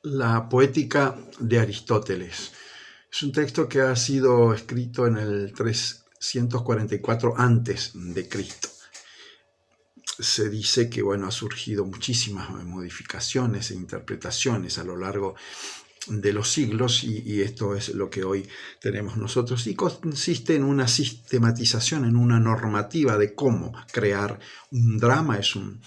La poética de Aristóteles. Es un texto que ha sido escrito en el 344 a.C. Se dice que ha surgido muchísimas modificaciones e interpretaciones a lo largo de los siglos y esto es lo que hoy tenemos nosotros y consiste en una sistematización, en una normativa de cómo crear un drama. Es un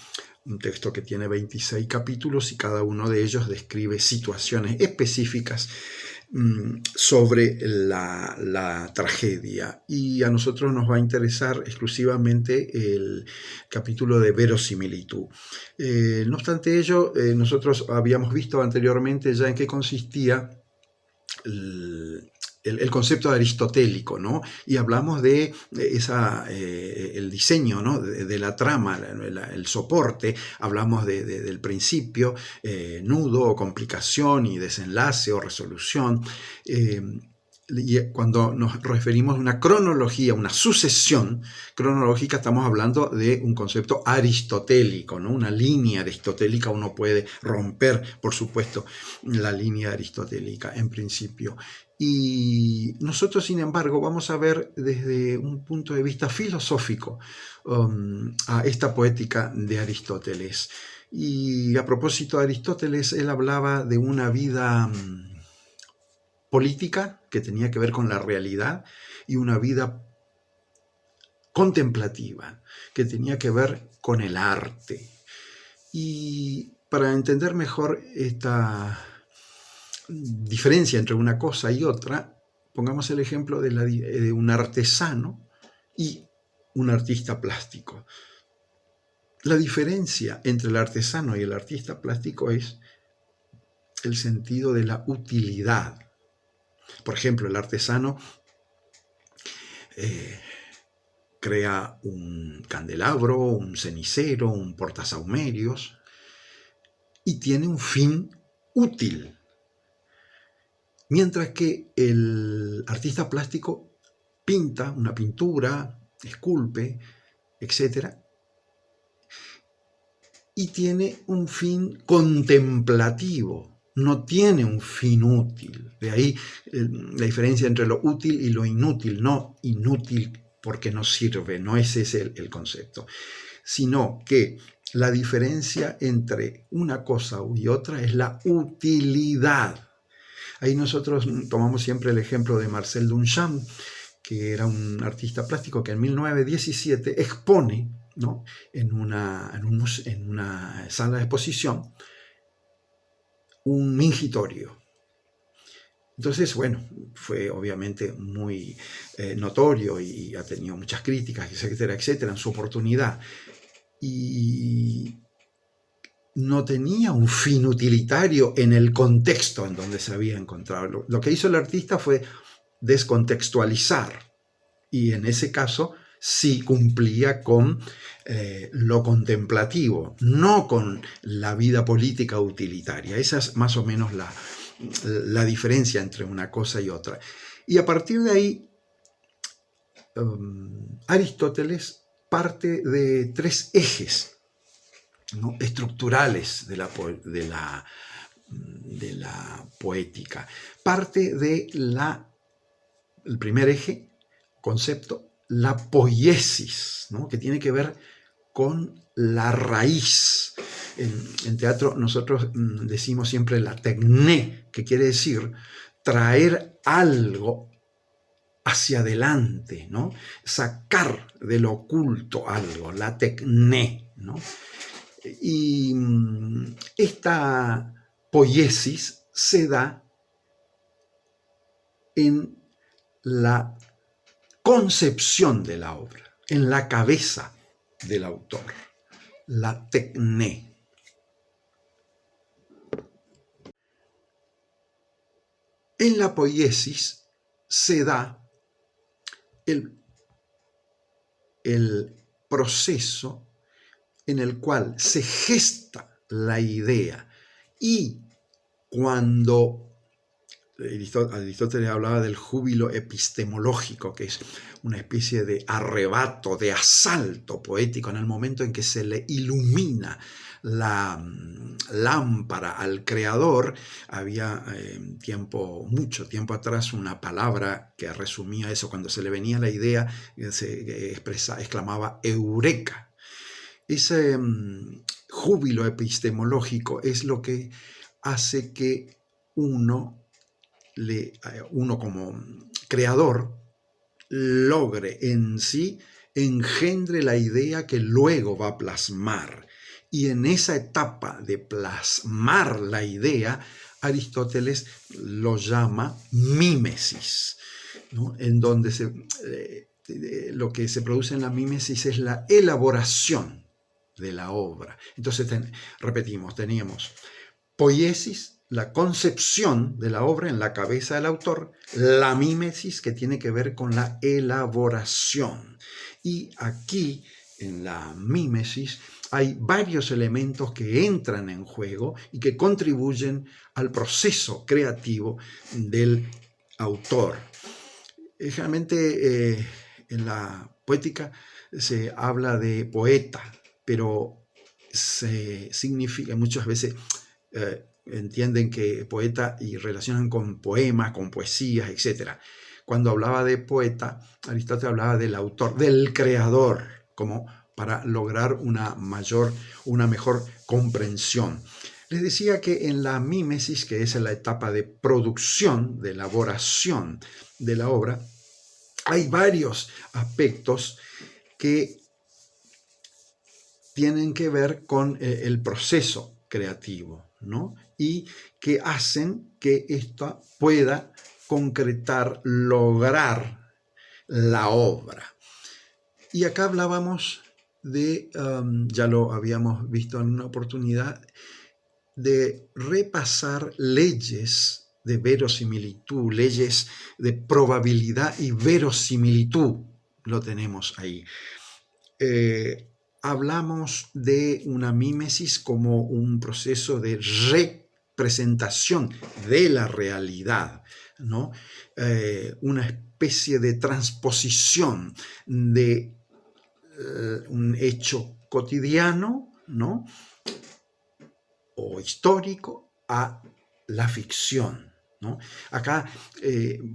texto que tiene 26 capítulos y cada uno de ellos describe situaciones específicas sobre la tragedia, y a nosotros nos va a interesar exclusivamente el capítulo de verosimilitud. No obstante ello, nosotros habíamos visto anteriormente ya en qué consistía el concepto aristotélico, ¿no? Y hablamos de el diseño, ¿no? de la trama, el soporte. Hablamos del principio, nudo o complicación, y desenlace o resolución. Y cuando nos referimos a una cronología, una sucesión cronológica, estamos hablando de un concepto aristotélico, ¿no? Una línea aristotélica. Uno puede romper, por supuesto, la línea aristotélica en principio. Y nosotros, sin embargo, vamos a ver desde un punto de vista filosófico a esta poética de Aristóteles. Y a propósito de Aristóteles, él hablaba de una vida política que tenía que ver con la realidad y una vida contemplativa que tenía que ver con el arte. Y para entender mejor esta diferencia entre una cosa y otra, pongamos el ejemplo de un artesano y un artista plástico. La diferencia entre el artesano y el artista plástico es el sentido de la utilidad. Por ejemplo, el artesano crea un candelabro, un cenicero, un portasahumerios, y tiene un fin útil. Mientras que el artista plástico pinta una pintura, esculpe, etc., y tiene un fin contemplativo, no tiene un fin útil. De ahí la diferencia entre lo útil y lo inútil. No inútil porque no sirve, no ese es el concepto, sino que la diferencia entre una cosa y otra es la utilidad. Ahí nosotros tomamos siempre el ejemplo de Marcel Duchamp, que era un artista plástico que en 1917 expone, ¿no?, en una sala de exposición un mingitorio. Entonces, fue obviamente muy notorio y ha tenido muchas críticas, etcétera, etcétera, en su oportunidad. Y no tenía un fin utilitario en el contexto en donde se había encontrado. Lo que hizo el artista fue descontextualizar, y en ese caso sí cumplía con lo contemplativo, no con la vida política utilitaria. Esa es más o menos la diferencia entre una cosa y otra. Y a partir de ahí, Aristóteles parte de tres ejes, ¿no?, estructurales de la poética. Parte del primer eje, concepto, la poiesis, ¿no?, que tiene que ver con la raíz. En teatro nosotros decimos siempre la tecné, que quiere decir traer algo hacia adelante, ¿no?, sacar del oculto algo, la tecné, ¿no? Y esta poiesis se da en la concepción de la obra, en la cabeza del autor, la tecné. En la poiesis se da el proceso en el cual se gesta la idea, y cuando Aristóteles hablaba del júbilo epistemológico, que es una especie de arrebato, de asalto poético en el momento en que se le ilumina la lámpara al creador. Había mucho tiempo atrás, una palabra que resumía eso. Cuando se le venía la idea, se exclamaba eureka. Ese júbilo epistemológico es lo que hace que uno como creador logre en sí, engendre la idea que luego va a plasmar. Y en esa etapa de plasmar la idea, Aristóteles lo llama mímesis, ¿no? En donde lo que se produce en la mímesis es la elaboración de la obra. Entonces, repetimos, teníamos poiesis, la concepción de la obra en la cabeza del autor, la mímesis, que tiene que ver con la elaboración. Y aquí, en la mímesis, hay varios elementos que entran en juego y que contribuyen al proceso creativo del autor. Generalmente en la poética se habla de poeta, pero se significa muchas veces... entienden que poeta y relacionan con poemas, con poesías, etc. Cuando hablaba de poeta, Aristóteles hablaba del autor, del creador, como para lograr una mejor comprensión. Les decía que en la mímesis, que es la etapa de producción, de elaboración de la obra, hay varios aspectos que tienen que ver con el proceso creativo, ¿no? Y que hacen que esto pueda concretar, lograr la obra. Y acá hablábamos de, ya lo habíamos visto en una oportunidad, de repasar leyes de verosimilitud, leyes de probabilidad y verosimilitud, lo tenemos ahí. Hablamos de una mímesis como un proceso de representación de la realidad, ¿no? Una especie de transposición de un hecho cotidiano, ¿no? O histórico a la ficción, ¿no? Acá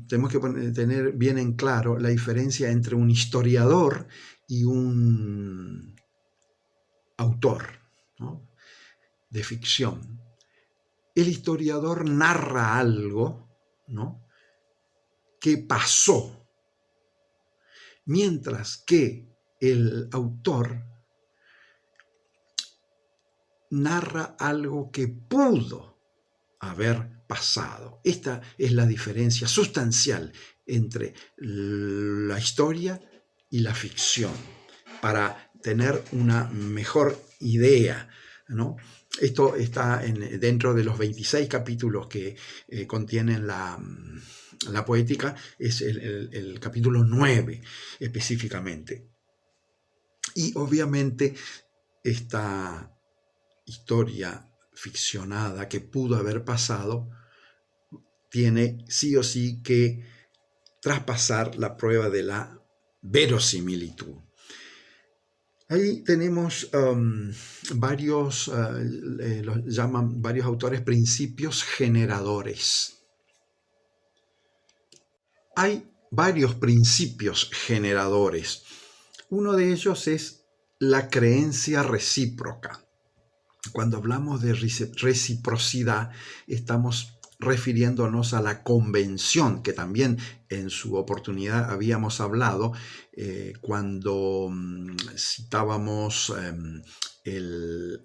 tenemos que tener bien en claro la diferencia entre un historiador y un autor, ¿no? De ficción. El historiador narra algo, ¿no? Que pasó, mientras que el autor narra algo que pudo haber pasado. Esta es la diferencia sustancial entre la historia y la ficción, para tener una mejor idea, ¿no? Esto está dentro de los 26 capítulos que contienen la poética, es el capítulo 9 específicamente. Y obviamente esta historia ficcionada que pudo haber pasado tiene sí o sí que traspasar la prueba de la verosimilitud. Ahí tenemos varios, los llaman varios autores principios generadores. Hay varios principios generadores. Uno de ellos es la creencia recíproca. Cuando hablamos de reciprocidad, estamos refiriéndonos a la convención, que también en su oportunidad habíamos hablado cuando citábamos,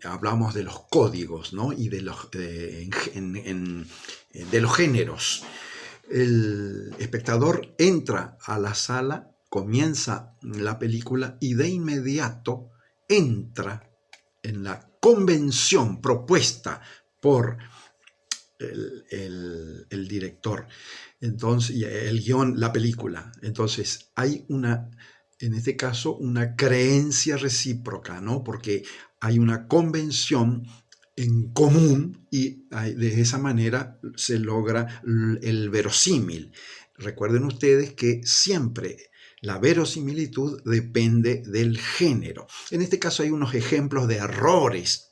hablamos de los códigos, ¿no? Y de los géneros. El espectador entra a la sala, comienza la película y de inmediato entra en la convención propuesta por el director, entonces, el guión, la película. Entonces hay en este caso, una creencia recíproca, ¿no? Porque hay una convención en común y de esa manera se logra el verosímil. Recuerden ustedes que siempre la verosimilitud depende del género. En este caso hay unos ejemplos de errores,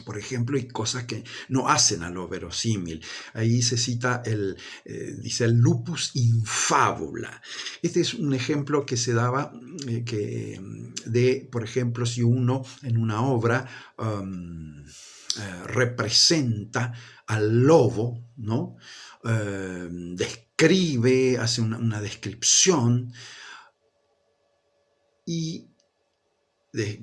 por ejemplo, y cosas que no hacen a lo verosímil. Ahí se cita dice el lupus in fabula. Este es un ejemplo que se daba por ejemplo, si uno en una obra representa al lobo, ¿no? Describe, hace una descripción y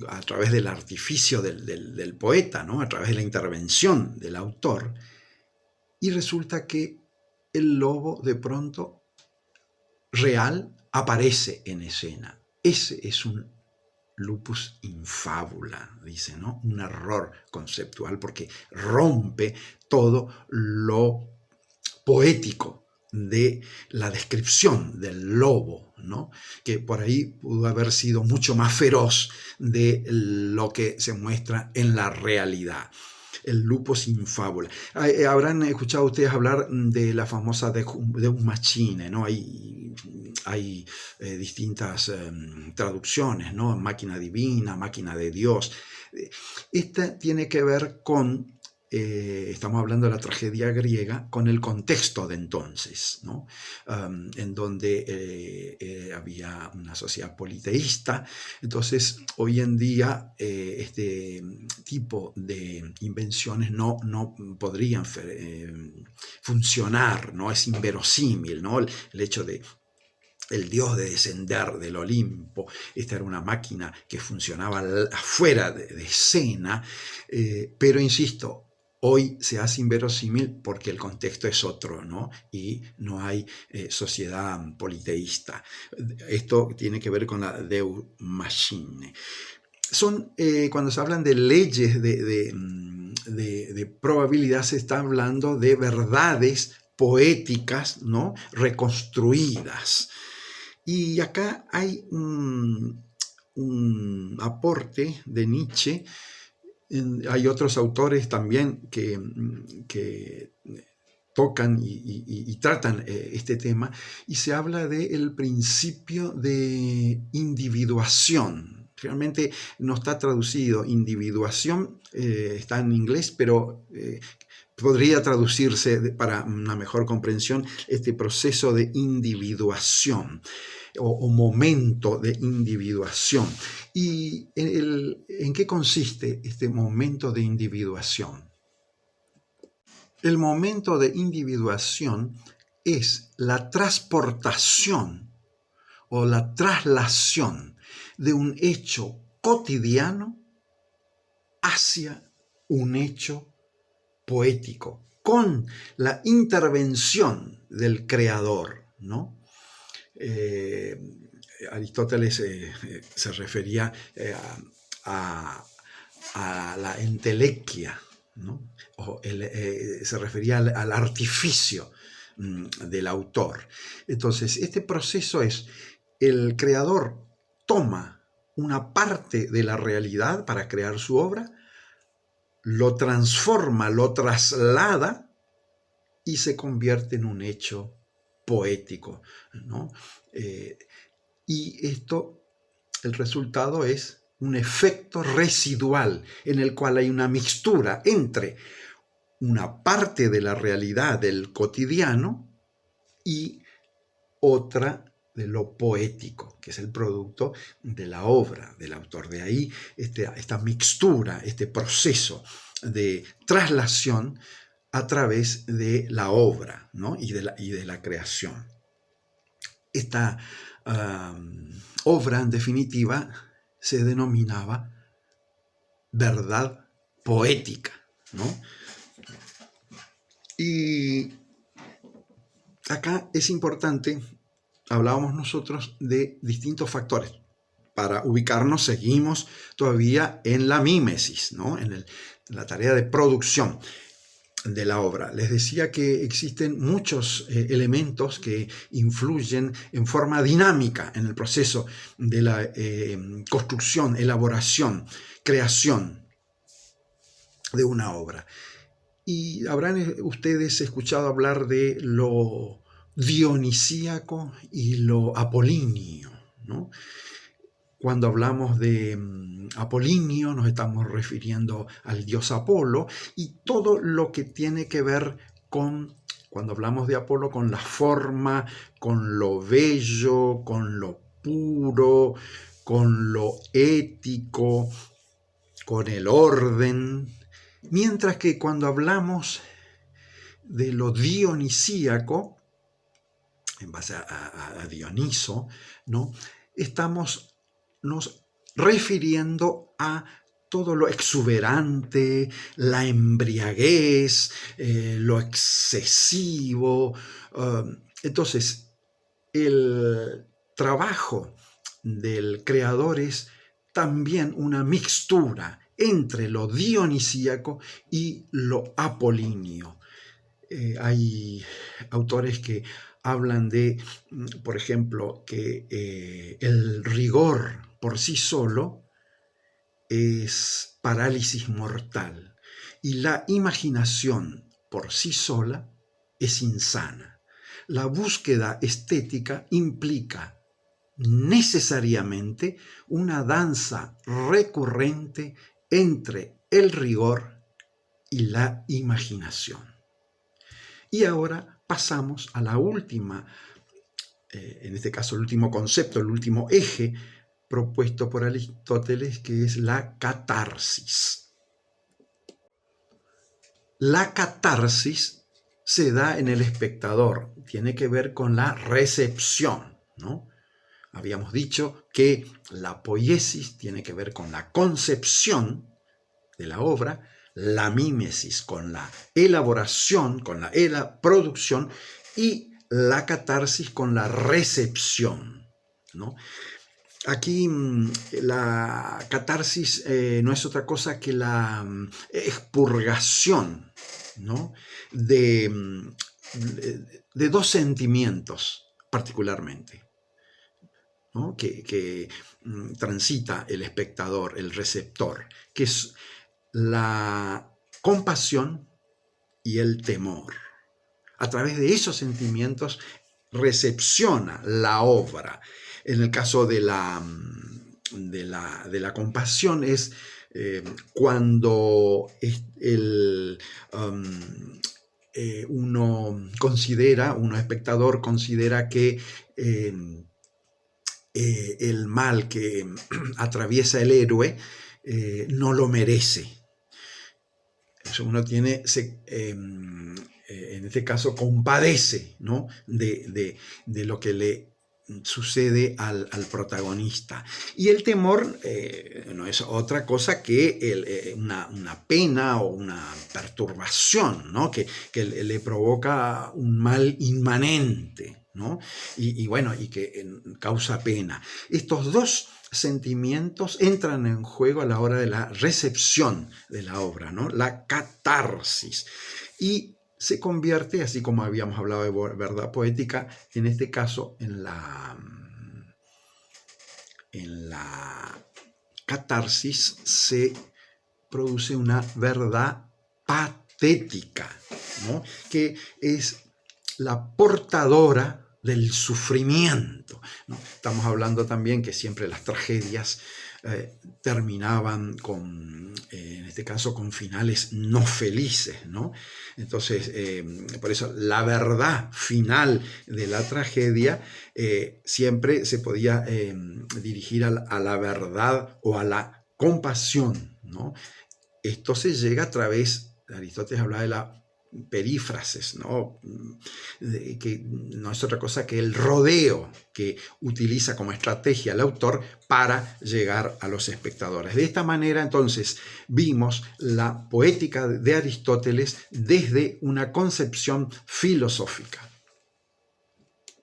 a través del artificio del poeta, ¿no? A través de la intervención del autor, y resulta que el lobo de pronto real aparece en escena. Ese es un lupus in fabula, dice, ¿no? Un error conceptual porque rompe todo lo poético de la descripción del lobo, ¿no? Que por ahí pudo haber sido mucho más feroz de lo que se muestra en la realidad. El lupus in fabula. Habrán escuchado ustedes hablar de la famosa Deus Machine, ¿no? Hay distintas traducciones, ¿no? Máquina divina, máquina de Dios. Esta tiene que ver con, estamos hablando de la tragedia griega, con el contexto de entonces, ¿no? En donde había una sociedad politeísta. Entonces, hoy en día, este tipo de invenciones no podrían funcionar, ¿no? Es inverosímil, ¿no? El hecho de el dios de descender del Olimpo, esta era una máquina que funcionaba afuera de escena, pero insisto, hoy se hace inverosímil porque el contexto es otro, ¿no? Y no hay sociedad politeísta. Esto tiene que ver con la Deus Machine. Cuando se hablan de leyes de probabilidad, se está hablando de verdades poéticas, ¿no? Reconstruidas. Y acá hay un aporte de Nietzsche. Hay otros autores también que tocan y tratan este tema, y se habla del principio de individuación. Realmente no está traducido. Individuación está en inglés, pero podría traducirse para una mejor comprensión este proceso de individuación o momento de individuación. ¿Y en qué consiste este momento de individuación? El momento de individuación es la transportación o la traslación de un hecho cotidiano hacia un hecho poético, con la intervención del creador, ¿no? Aristóteles se refería a la entelequia, ¿no? Se refería al artificio del autor. Entonces, este proceso es: el creador toma una parte de la realidad para crear su obra, lo transforma, lo traslada y se convierte en un hecho poético, ¿no? Y el resultado es un efecto residual en el cual hay una mixtura entre una parte de la realidad del cotidiano y otra de lo poético, que es el producto de la obra del autor. De ahí esta mixtura, este proceso de traslación a través de la obra, ¿no? y de la creación. Esta obra, en definitiva, se denominaba verdad poética, ¿no? Y acá es importante, hablábamos nosotros de distintos factores. Para ubicarnos, seguimos todavía en la mímesis, ¿no? En la tarea de producción de la obra. Les decía que existen muchos elementos que influyen en forma dinámica en el proceso de la construcción, elaboración, creación de una obra. Y habrán ustedes escuchado hablar de lo dionisíaco y lo apolíneo, ¿no? Cuando hablamos de Apolinio nos estamos refiriendo al dios Apolo y todo lo que tiene que ver con, cuando hablamos de Apolo, con la forma, con lo bello, con lo puro, con lo ético, con el orden. Mientras que cuando hablamos de lo dionisíaco, en base a Dioniso, ¿no? Estamos nos refiriendo a todo lo exuberante, la embriaguez, lo excesivo. Entonces, el trabajo del creador es también una mixtura entre lo dionisíaco y lo apolíneo. Hay autores que hablan de, por ejemplo, que el rigor por sí solo es parálisis mortal y la imaginación por sí sola es insana. La búsqueda estética implica necesariamente una danza recurrente entre el rigor y la imaginación. Y ahora pasamos a la última, en este caso el último concepto, el último eje propuesto por Aristóteles, que es la catarsis. La catarsis se da en el espectador, tiene que ver con la recepción, ¿no? Habíamos dicho que la poiesis tiene que ver con la concepción de la obra, la mímesis con la elaboración, con la producción, y la catarsis con la recepción, ¿no? Aquí la catarsis no es otra cosa que la expurgación, ¿no? de dos sentimientos particularmente, ¿no? que transita el espectador, el receptor, que es la compasión y el temor. A través de esos sentimientos recepciona la obra. En el caso de la compasión es cuando uno espectador considera que el mal que atraviesa el héroe no lo merece. Eso uno tiene, en este caso, compadece, ¿no? de lo que le sucede al protagonista. Y el temor no es otra cosa que una pena o una perturbación, ¿no? que le provoca un mal inmanente, ¿no? y que causa pena. Estos dos sentimientos entran en juego a la hora de la recepción de la obra, ¿no? La catarsis. Y se convierte, así como habíamos hablado de verdad poética, en este caso en la catarsis se produce una verdad patética, ¿no? Que es la portadora del sufrimiento, ¿no? Estamos hablando también que siempre las tragedias terminaban en este caso, con finales no felices, ¿no? Entonces, por eso la verdad final de la tragedia siempre se podía dirigir a la verdad o a la compasión, ¿no? Esto se llega a través, Aristóteles hablaba de la perífrasis, ¿no? Que no es otra cosa que el rodeo que utiliza como estrategia el autor para llegar a los espectadores. De esta manera, entonces, vimos la poética de Aristóteles desde una concepción filosófica.